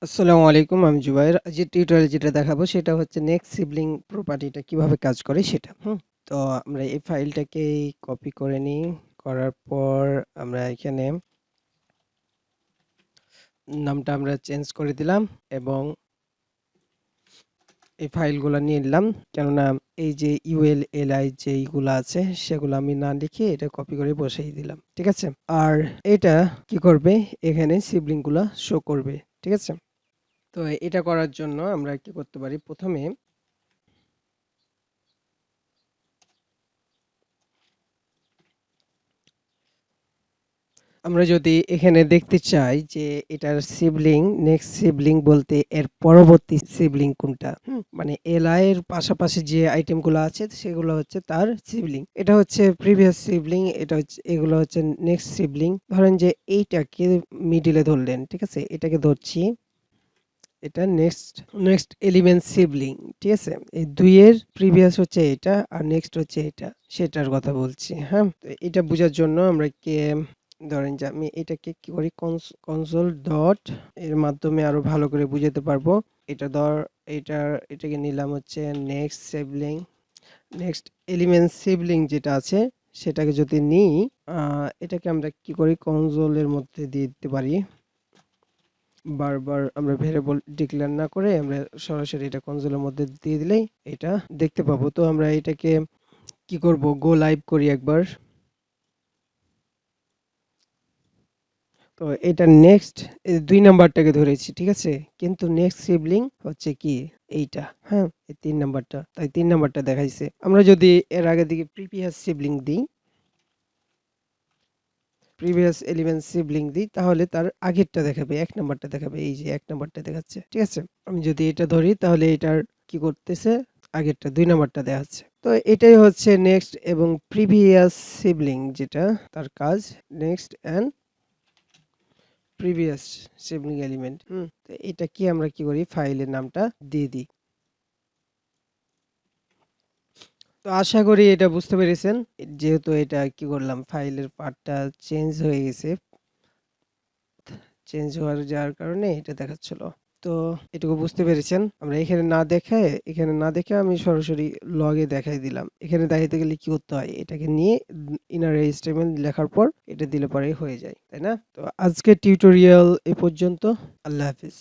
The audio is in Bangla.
আসসালামু আলাইকুম, আমি জুবাইর। আজ যে টিউটোরিয়াল যেটা দেখাবো সেটা হচ্ছে নেক্সট সিবলিং প্রপার্টিটা কিভাবে কাজ করে সেটা। তো আমরা এই ফাইলটাকে কপি করে নিই। করার পর আমরা এখানে নামটা আমরা চেঞ্জ করে দিলাম এবং এই ফাইলগুলো নিয়ে নিলাম, কেননা এই যে ইউএল এলআই যেইগুলো আছে সেগুলো আমি না লিখে এটা কপি করে বসিয়ে দিলাম। ঠিক আছে? আর এটা কি করবে, এখানে সিবলিংগুলো শো করবে। ঠিক আছে? তো এটা করার জন্য আমরা কি করতে পারি, প্রথমে আমরা যদি এখানে দেখতে চাই যে এটার সিবলিং, নেক্সট সিবলিং বলতে এর পরবর্তী সিবলিং কোনটা, মানে এলআই এর পাশাপাশি যে আইটেমগুলো আছে সেগুলো হচ্ছে তার সিবলিং। এটা হচ্ছে প্রিভিয়াস সিবলিং, এটা হচ্ছে, এগুলো হচ্ছে নেক্সট সিবলিং। ধরেন যে এইটাকে মিডিলে ধরলেন, ঠিক আছে, এটাকে ধরছি, এটা নেক্সট নেক্সট এলিমেন্ট সিবলিং। ঠিক আছে, এই দুইয়ের প্রিভিয়াস হচ্ছে এটা আর নেক্সট হচ্ছে এটা, সেটার কথা বলছি। হ্যাঁ, তো এটা বোঝার জন্য আমরা কে ধরেন যে আমি এটাকে কি করি, কনসোল ডট এর মাধ্যমে আরো ভালো করে বুঝাতে পারবো। এটা এটাকে নিলাম হচ্ছে next sibling, next element sibling যেটা আছে সেটাকে যদি নিই, এটাকে আমরা কি করি, কনসোলের মধ্যে দিয়ে দিতে পারি। বারবার আমরা ভেরিয়েবল ডিক্লেয়ার না করে আমরা সরাসরি এটা কনসোলের মধ্যে দিয়ে দিলেই এটা দেখতে পাবো। তো আমরা এটাকে কি করব, গো লাইভ করি একবার। তো এটা নেক্সট ২ নাম্বারটাকে ধরেছি, ঠিক আছে? কিন্তু নেক্সট সিবলিং হচ্ছে কি এইটা, হ্যাঁ? এই ৩ নাম্বারটা। তাই ৩ নাম্বারটা দেখাইছে। আমরা যদি এর আগের দিকে প্রিভিয়াস সিবলিং দিই, প্রিভিয়াস এলিমেন্ট সিবলিং দিই, তাহলে তার আগেরটা দেখাবে, ১ নাম্বারটা দেখাবে। এই যে ১ নাম্বারটা দেখাচ্ছে। ঠিক আছে? আমি যদি এটা ধরি তাহলে এটার কি করতেছে? আগেরটা ২ নাম্বারটা দেখাচ্ছে। তো এটাই হচ্ছে নেক্সট এবং প্রিভিয়াস সিবলিং, যেটা তার কাজ next and previous sibling element. তো এটা কি আমরা কি করি, ফাইলের নামটা দিয়ে দিই। তো আশা করি এটা বুঝতে পেরেছেন। যেহেতু এটা কি করলাম, ফাইলের পার্টটা চেঞ্জ হয়ে গেছে। চেঞ্জ হওয়ার যার কারণে এটা দেখাচ্ছিল। তো এটুকু বুঝতে পেরেছেন। আমরা এখানে না দেখে আমি সরাসরি লগে দেখাই দিলাম। এখানে দেখাইতে গেলে কি করতে হয়, এটাকে নিয়ে ইনার এইচটিএমএল লেখার পর এটা দিলে পরেই হয়ে যায়, তাই না? তো আজকের টিউটোরিয়াল এ পর্যন্ত। আল্লাহ হাফেজ।